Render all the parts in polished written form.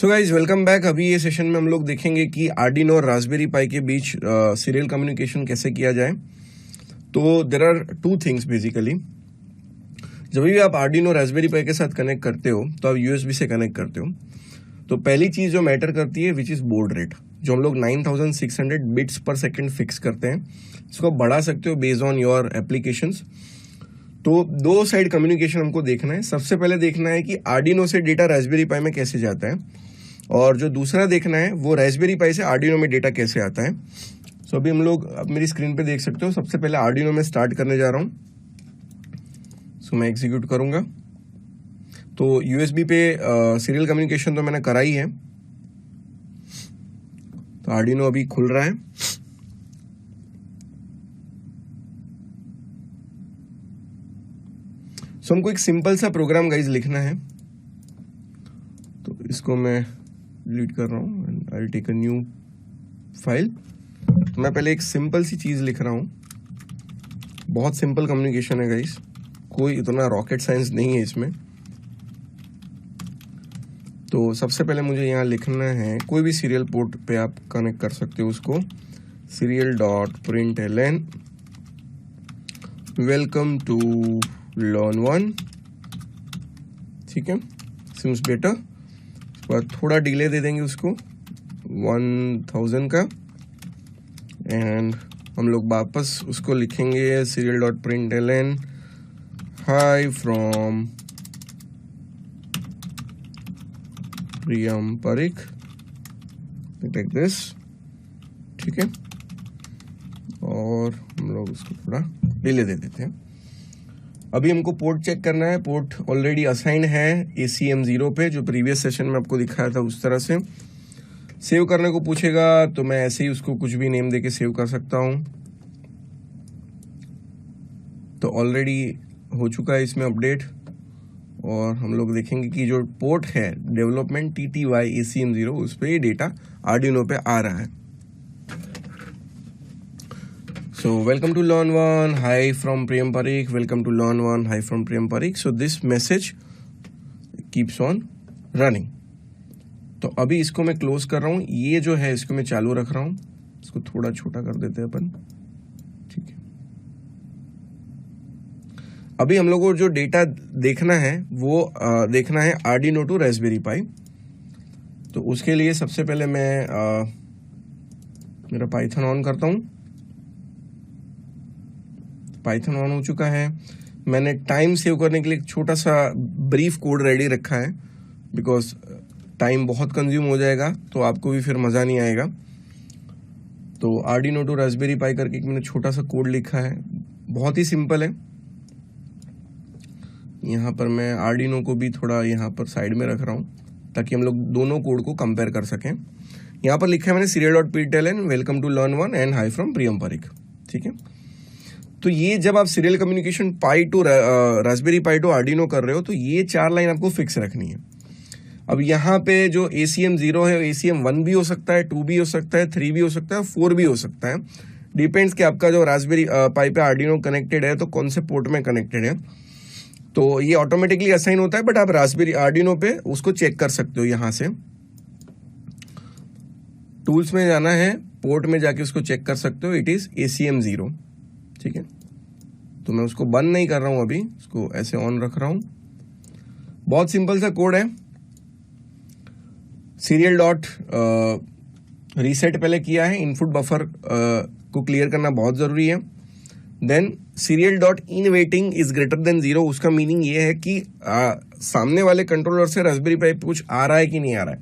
So guys welcome back. अभी ये session में हम लोग देखेंगे कि आर्डिनो और रास्पबेरी पाई के बीच सीरियल कम्युनिकेशन कैसे किया जाए। तो there are two things basically. जब भी आप आर्डिनो रास्पबेरी पाई के साथ कनेक्ट करते हो तो आप यूएसबी से कनेक्ट करते हो। तो पहली चीज जो मैटर करती है विच इज बोर्ड रेट, जो हम लोग 9600 बिट्स पर सेकेंड फिक्स करते हैं। इसको आप बढ़ा सकते हो बेस्ड ऑन योर एप्लीकेशंस। तो दो साइड कम्युनिकेशन हमको देखना है। सबसे पहले देखना है कि आर्डिनो से डेटा रास्पबेरी पाई में कैसे जाता है, और जो दूसरा देखना है वो रास्पबेरी पाई से आर्डिनो में डेटा कैसे आता है। सो अभी हम लोग अब मेरी स्क्रीन पे देख सकते हो। सबसे पहले आर्डिनो में स्टार्ट करने जा रहा हूँ। सो मैं एग्जीक्यूट करूंगा। तो यूएसबी पे सीरियल कम्युनिकेशन तो मैंने करा ही है। तो आर्डिनो अभी खुल रहा है। सो हमको एक सिंपल सा प्रोग्राम गाइज लिखना है। तो इसको मैं डिलीट कर रहा हूँ and I will take a new file. तो मैं पहले एक सिंपल सी चीज लिख रहा हूँ। बहुत सिंपल कम्युनिकेशन है गाइज, कोई इतना रॉकेट साइंस नहीं है इसमें। तो सबसे पहले मुझे यहाँ लिखना है, कोई भी सीरियल पोर्ट पे आप कनेक्ट कर सकते हो उसको। serial.println welcome to learn1। ठीक है, सिम्स बेटर। उसके बाद थोड़ा डिले दे देंगे उसको 1000 का, एंड हम लोग वापस उसको लिखेंगे serial.println hi from Priyam Parik, like this. ठीक है, और हम लोग उसको थोड़ा डिले दे देते हैं। अभी हमको पोर्ट चेक करना है। पोर्ट ऑलरेडी असाइंड है ACM0 पे, जो प्रीवियस सेशन में आपको दिखाया था उस तरह से। सेव करने को पूछेगा तो मैं ऐसे ही उसको कुछ भी नेम देके सेव कर सकता हूं। तो ऑलरेडी हो चुका है इसमें अपडेट, और हम लोग देखेंगे कि जो पोर्ट है डेवलपमेंट TTY ACM0, उस पर ये डेटा आर्डिनो पे आ रहा है। So welcome to learn1, hi from Priyam Parikh, welcome to learn1, hi from Priyam Parikh. So this message keeps on running. तो अभी इसको मैं क्लोज कर रहा हूँ। ये जो है इसको मैं चालू रख रहा हूँ। इसको थोड़ा छोटा कर देते हैं अपन। ठीक है, अभी हम लोग को जो डेटा देखना है वो देखना है आर्डिनो टू रास्पबेरी पाई। तो उसके लिए सबसे पहले मैं मेरा पाइथन ऑन करता हूँ। पाइथन ऑन हो चुका है। मैंने टाइम सेव करने के लिए एक छोटा सा ब्रीफ कोड रेडी रखा है, बिकॉज टाइम बहुत कंज्यूम हो जाएगा तो आपको भी फिर मजा नहीं आएगा। तो आर्डिनो टू रास्पबेरी पाई करके मैंने छोटा सा कोड लिखा है, बहुत ही सिंपल है। यहाँ पर मैं आर्डिनो को भी थोड़ा यहाँ पर साइड में रख रहा हूँ ताकि हम लोग दोनों कोड को कंपेयर कर सकें। यहाँ पर लिखा है मैंने serial.println welcome to learn1 and hi from Priyam Parik. ठीक है, तो ये जब आप serial communication Pi to Raspberry Pi to Arduino कर रहे हो तो ये 4 लाइन आपको फिक्स रखनी है। अब यहाँ पे जो ACM0 है ACM1 भी हो सकता है, 2 भी हो सकता है, 3 भी हो सकता है, 4 भी हो सकता है। डिपेंड्स कि आपका जो रास्पबेरी पाई पे आर्डिनो कनेक्टेड है तो कौन से पोर्ट में कनेक्टेड है। तो ये ऑटोमेटिकली असाइन होता है, बट आप रास्पबेरी आर्डिनो पे उसको चेक कर सकते हो। यहाँ से टूल्स में जाना है, पोर्ट में जाके उसको चेक कर सकते हो। It is ACM0। ठीक है, तो मैं उसको बंद नहीं कर रहा हूं, अभी उसको ऐसे ऑन रख रहा हूं। बहुत सिंपल सा कोड है। सीरियल डॉट रीसेट पहले किया है, इनपुट बफर को क्लियर करना बहुत जरूरी है। Then serial dot in waiting is greater than 0। उसका मीनिंग ये है कि सामने वाले कंट्रोलर से रास्पबेरी पाई पे कुछ आ रहा है कि नहीं आ रहा है।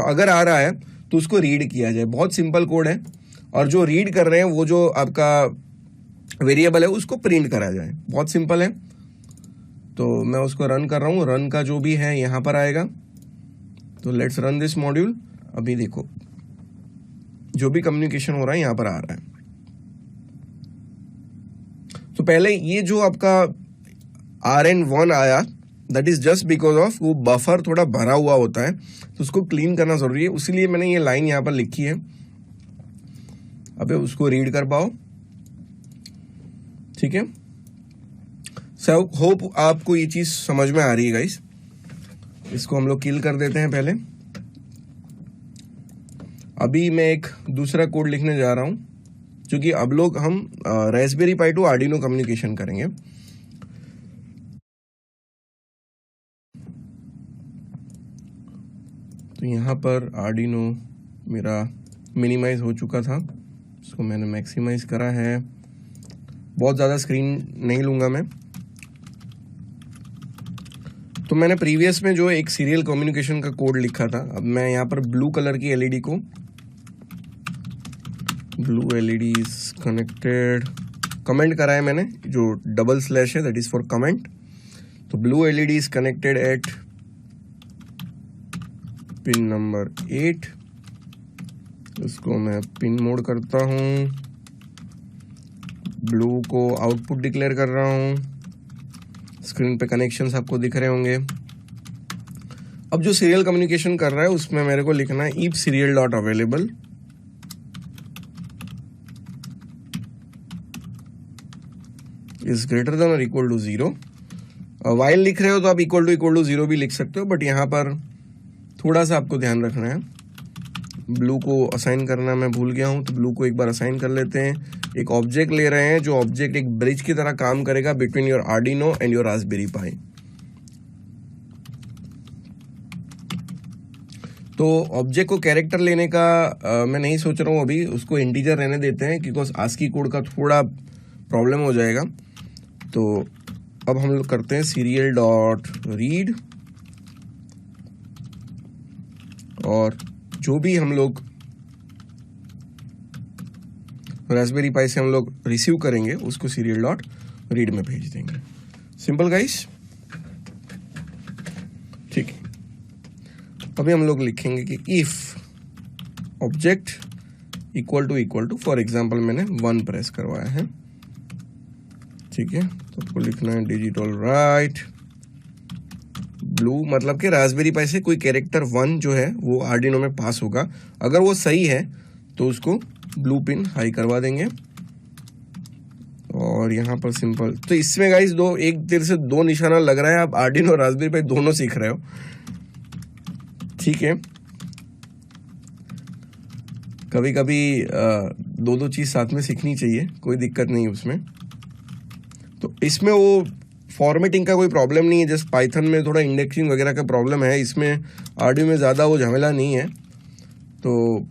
अगर आ रहा है तो उसको रीड किया जाए। बहुत सिंपल कोड है, और जो रीड कर रहे हैं वो जो आपका वेरिएबल है उसको प्रिंट करा जाए। बहुत सिंपल है। तो मैं उसको रन कर रहा हूं। रन का जो भी है यहां पर आएगा। तो लेट्स रन दिस मॉड्यूल। अभी देखो जो भी कम्युनिकेशन हो रहा है यहां पर आ रहा है। तो पहले ये जो आपका RN1 आया, that is just because of वो बफर थोड़ा भरा हुआ होता है, तो उसको क्लीन करना जरूरी है। उसीलिए मैंने ये लाइन यहां पर लिखी है। अबे उसको रीड कर पाओ। ठीक है, सो होप आपको ये चीज समझ में आ रही है गाइस। इसको हम लोग किल कर देते हैं पहले। अभी मैं एक दूसरा कोड लिखने जा रहा हूं, क्योंकि अब लोग हम Raspberry Pi to Arduino communication करेंगे। तो यहाँ पर आर्डिनो मेरा मिनिमाइज हो चुका था, इसको मैंने मैक्सिमाइज करा है। बहुत ज़्यादा स्क्रीन नहीं लूँगा मैं। तो मैंने प्रीवियस में जो एक सीरियल कम्युनिकेशन का कोड लिखा था, अब मैं यहाँ पर ब्लू कलर की एलईडी को, blue LED is connected, comment करा है मैंने, जो डबल स्लैश है दैट इज फॉर कमेंट। तो blue LED is connected eight pin number 8। इसको मैं पिन मोड करता हूँ, ब्लू को आउटपुट डिक्लेयर कर रहा हूँ। स्क्रीन पे कनेक्शंस आपको दिख रहे होंगे। अब जो सीरियल कम्युनिकेशन कर रहा है उसमें मेरे को लिखना है if serial dot available is greater then और इक्वल टू 0। वाइल लिख रहे हो तो आप इक्वल टू 0 भी लिख सकते हो, बट यहाँ पर थोड़ा सा आपको ध्यान रखना है। ब्लू को असाइन करना मैं भूल गया हूँ, तो ब्लू को एक बार असाइन कर लेते हैं। एक ऑब्जेक्ट ले रहे हैं, जो ऑब्जेक्ट एक ब्रिज की तरह काम करेगा between your Arduino and your Raspberry Pi. तो ऑब्जेक्ट को कैरेक्टर लेने का मैं नहीं सोच रहा हूँ अभी, उसको इंटीजर रहने देते हैं, क्योंकि आस्की कोड का थोड़ा प्रॉब्लम हो जाएगा। तो अब हम लोग करते हैं सीरियल डॉट रीड, और जो भी हम लोग रास्पबेरी पाई से हम लोग रिसीव करेंगे उसको सीरियल डॉट रीड में भेज देंगे। सिंपल गाइस, ठीक है। अभी हम लोग लिखेंगे कि if object equal to for example मैंने 1 प्रेस करवाया है, ठीक है। तो आपको लिखना है डिजिटल राइट ब्लू, मतलब कि रास्पबेरी पाई से कोई कैरेक्टर 1 जो है वो आर्डिनो में पास होगा। अगर वो सही है तो उसको ब्लू पिन हाई करवा देंगे। और यहाँ पर सिंपल, तो इसमें गाइस एक तीर से 2 निशाना लग रहा है। आप आर्डिनो और रास्पबेरी पाई दोनों सीख रहे हो, ठीक है। कभी कभी 2 चीज साथ में सीखनी चाहिए, कोई दिक्कत नहीं है उसमें। तो इसमें वो फॉर्मेटिंग का कोई प्रॉब्लम नहीं है, जस्ट पाइथन में थोड़ा इंडेक्सिंग वगैरह का प्रॉब्लम है। इसमें आर्डिनो में ज़्यादा वो झमेला नहीं है, तो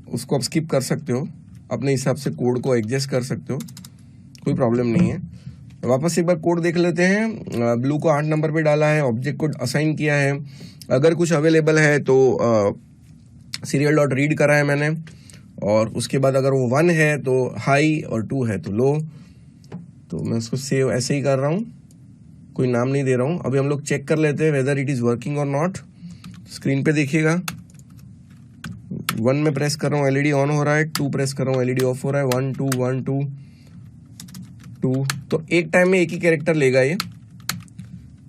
उसको आप स्किप कर सकते हो, अपने हिसाब से कोड को एडजस्ट कर सकते हो, कोई प्रॉब्लम नहीं है। वापस एक बार कोड देख लेते हैं। ब्लू को 8 नंबर पे डाला है, ऑब्जेक्ट को असाइन किया है। अगर कुछ अवेलेबल है तो सीरियल डॉट रीड करा है मैंने, और उसके बाद अगर वो 1 है तो हाई और 2 है तो लो। तो मैं उसको सेव ऐसे ही कर रहा हूँ, कोई नाम नहीं दे रहा हूँ। अभी हम लोग चेक कर लेते हैं वेदर इट इज वर्किंग और नॉट। स्क्रीन पे देखिएगा, 1 में प्रेस कर रहा हूँ एलईडी ऑन हो रहा है, 2 प्रेस कर रहा हूँ एलईडी ऑफ हो रहा है, 1 2 1 2 2। तो एक टाइम में एक ही कैरेक्टर लेगा ये,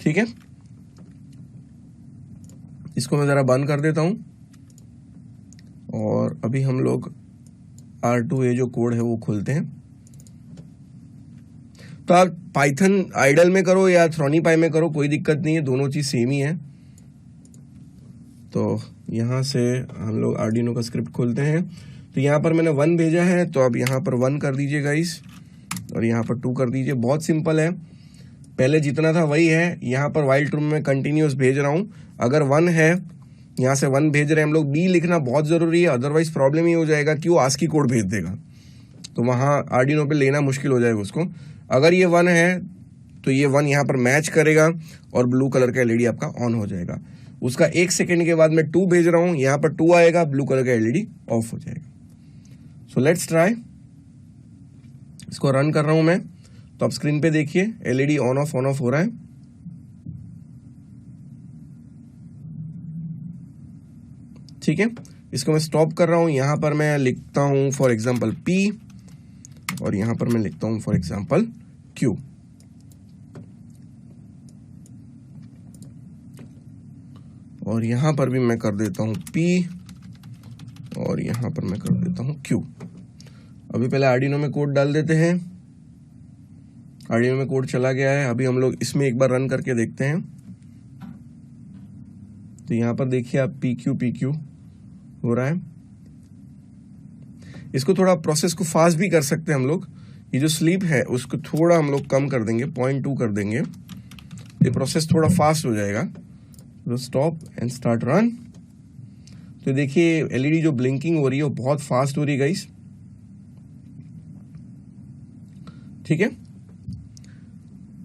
ठीक है। इसको मैं जरा बंद कर देता हूं, और अभी हम लोग R2A जो कोड है वो खोलते हैं। तो आप पाइथन आइडल में करो या थ्रोनीपाई में करो, कोई दिक्कत नहीं है, दोनों चीज सेम ही है। तो यहाँ से हम लोग आर्डिनो का स्क्रिप्ट खोलते हैं। तो यहाँ पर मैंने 1 भेजा है, तो अब यहाँ पर 1 कर दीजिए गाइस, और यहाँ पर 2 कर दीजिए। बहुत सिंपल है, पहले जितना था वही है। यहाँ पर वाइल ट्रू में कंटिन्यूस भेज रहा हूँ। अगर 1 है, यहाँ से 1 भेज रहे हैं हम लोग, बी लिखना बहुत जरूरी है, अदरवाइज प्रॉब्लम ही हो जाएगा कि वो आस्की कोड भेज देगा, तो वहाँ आर्डिनो पे लेना मुश्किल हो जाएगा उसको। अगर ये 1 है तो ये 1 यहाँ पर मैच करेगा और ब्लू कलर का एलईडी आपका ऑन हो जाएगा। उसका 1 सेकेंड के बाद मैं 2 भेज रहा हूँ, यहाँ पर 2 आएगा, ब्लू कलर का एलईडी ऑफ हो जाएगा। So let's try. इसको रन कर रहा हूं मैं, तो आप स्क्रीन पे देखिए एलईडी ऑन ऑफ हो रहा है। ठीक है, इसको मैं स्टॉप कर रहा हूं। यहां पर मैं लिखता हूं फॉर एग्जांपल P, और यहां पर मैं लिखता हूं फॉर एग्जांपल Q। और यहां पर भी मैं कर देता हूं P, और यहां पर मैं कर देता हूं Q। अभी पहले आर्डिनो में कोड डाल देते हैं। आर्डिनो में कोड चला गया है। अभी हम लोग इसमें एक बार रन करके देखते हैं। तो यहाँ पर देखिए आप PQ हो रहा है। इसको थोड़ा प्रोसेस को फास्ट भी कर सकते हैं हम लोग। ये जो स्लीप है उसको थोड़ा हम लोग कम कर देंगे, 0.2 कर देंगे, ये प्रोसेस थोड़ा फास्ट हो जाएगा। तो स्टॉप एंड स्टार्ट रन। तो देखिए एलईडी जो ब्लिंकिंग हो रही है वो बहुत फास्ट हो रही है गाइस, ठीक है।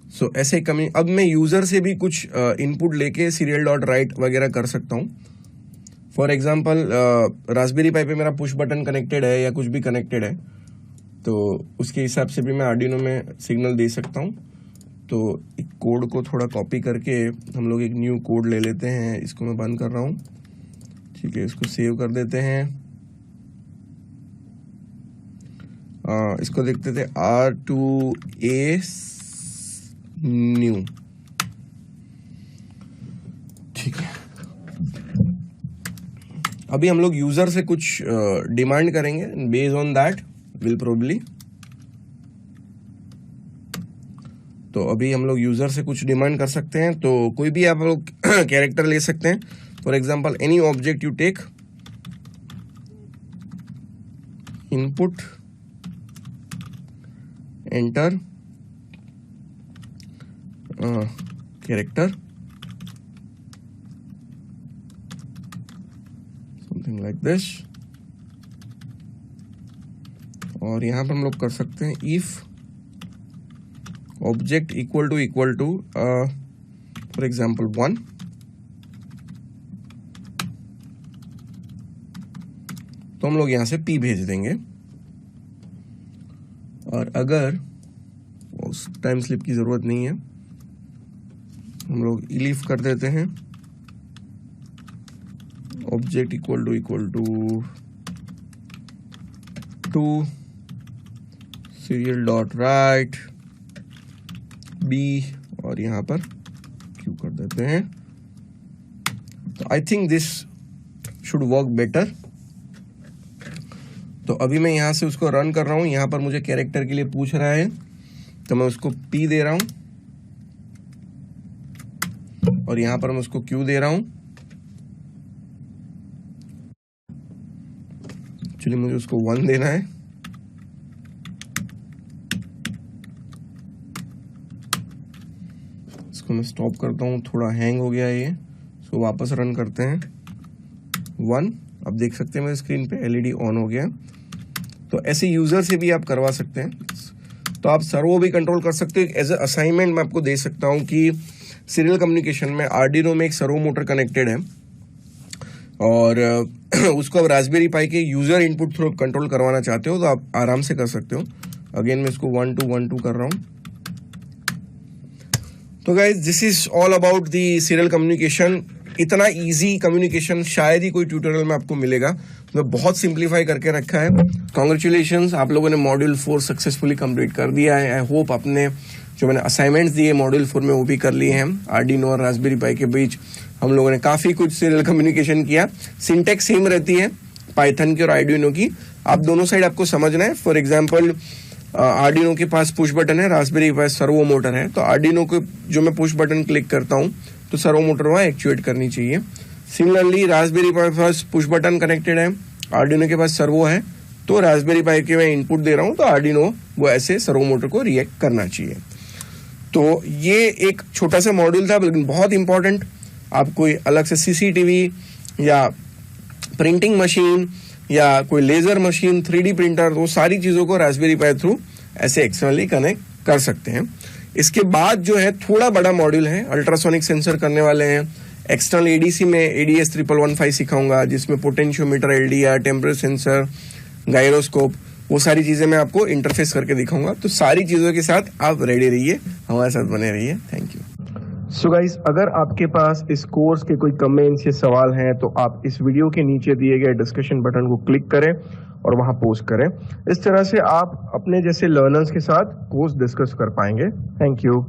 सो ऐसे कमी। अब मैं यूजर से भी कुछ इनपुट लेके सीरियल डॉट राइट वगैरह कर सकता हूँ। फॉर एग्जाम्पल रास्पबेरी पाई पे मेरा पुश बटन कनेक्टेड है या कुछ भी कनेक्टेड है, तो उसके हिसाब से भी मैं आर्डिनो में सिग्नल दे सकता हूँ। तो एक कोड को थोड़ा कॉपी करके हम लोग एक न्यू कोड ले लेते हैं। इसको मैं बंद कर रहा हूँ, ठीक है। इसको सेव कर देते हैं। इसको देखते थे R2A न्यू, ठीक है। अभी हम लोग यूजर से कुछ डिमांड करेंगे, based on that will probably. तो अभी हम लोग यूजर से कुछ डिमांड कर सकते हैं। तो कोई भी आप लोग कैरेक्टर ले सकते हैं। For example any object you take, input, enter, character, something like this. और यहां पर हम लोग कर सकते हैं if object equal to for example 1, तो हम लोग यहां से p भेज देंगे। और अगर उस टाइम स्लिप की जरूरत नहीं है, हम लोग इलीफ कर देते हैं object equal to serial dot write B, और यहां पर क्यू कर देते हैं। तो I think this should work better. तो अभी मैं यहां से उसको रन कर रहा हूं। यहां पर मुझे कैरेक्टर के लिए पूछ रहा है, तो मैं उसको P दे रहा हूं और यहां पर मैं उसको Q दे रहा हूं। एक्चुअली मुझे उसको 1 देना है। इसको मैं स्टॉप करता हूं, थोड़ा हैंग हो गया ये। इसको वापस रन करते हैं 1। अब देख सकते हैं मेरे स्क्रीन पे एलईडी ऑन हो गया। तो ऐसे यूजर से भी आप करवा सकते हैं। तो आप सर्वो भी कंट्रोल कर सकते हैं। एज ए असाइनमेंट मैं आपको दे सकता हूं कि सीरियल कम्युनिकेशन में आर्डिनो में एक सर्वो मोटर कनेक्टेड है और उसको आप रास्पबेरी पाई के यूजर इनपुट थ्रू कंट्रोल करवाना चाहते हो तो आप आराम से कर सकते हो। अगेन मैं इसको 1 2 1 2 कर रहा हूं। तो guys this is all about the serial communication. इतना इजी कम्युनिकेशन शायद ही कोई ट्यूटोरियल में आपको मिलेगा। तो बहुत सिंप्लीफाई करके रखा है। कॉन्ग्रेचुलेशंस, आप लोगों ने मॉड्यूल 4 सक्सेसफुली कंप्लीट कर दिया है। आई होप आपने जो मैंने असाइनमेंट्स दिए मॉड्यूल 4 में वो भी कर लिए हैं। आर्डिनो और रास्पबेरी पाई के बीच हम लोगों ने काफी कुछ सीरियल कम्युनिकेशन किया। सिंटेक्स सेम रहती है पाइथन की और आर्डिनो की। आप दोनों साइड आपको समझना है। फॉर एग्जाम्पल आर्डिनो के पास पुश बटन है, रास्पबेरी के पास सर्वो मोटर है। तो आर्डिनो को जो मैं पुश बटन क्लिक करता हूं तो सर्वो मोटर वहां एक्चुएट करनी चाहिए। सिमिलरली रास्पबेरी पाई के पास पुश बटन कनेक्टेड है, आर्डिनो के पास सर्वो है, तो रास्पबेरी पाई के मैं इनपुट दे रहा हूं तो आर्डिनो वो ऐसे सर्वो मोटर को रिएक्ट करना चाहिए। तो ये एक छोटा सा मॉड्यूल था लेकिन बहुत इंपॉर्टेंट। आप कोई अलग से सीसीटीवी या प्रिंटिंग मशीन या कोई लेजर मशीन, 3D प्रिंटर, वो सारी चीजों को रास्पबेरी पाई थ्रू ऐसे एक्सटर्नली कनेक्ट कर सकते हैं। इसके बाद जो है थोड़ा बड़ा मॉड्यूल है, अल्ट्रासोनिक सेंसर करने वाले हैं। एक्सटर्नल एडीसी में ADS 1115 सिखाऊंगा जिसमें potentiometer, LDR, temperature sensor, gyroscope, वो सारी चीजें मैं आपको इंटरफेस करके दिखाऊंगा। तो सारी चीजों के साथ आप रेडी रहिए, हमारे साथ बने रहिए। Thank you. सो गाइस, अगर आपके पास इस कोर्स के कोई कमेंट्स या सवाल हैं तो आप इस वीडियो के नीचे दिए गए डिस्कशन बटन को क्लिक करें और वहां पोस्ट करें। इस तरह से आप अपने जैसे लर्नर्स के साथ कोर्स डिस्कस कर पाएंगे। Thank you.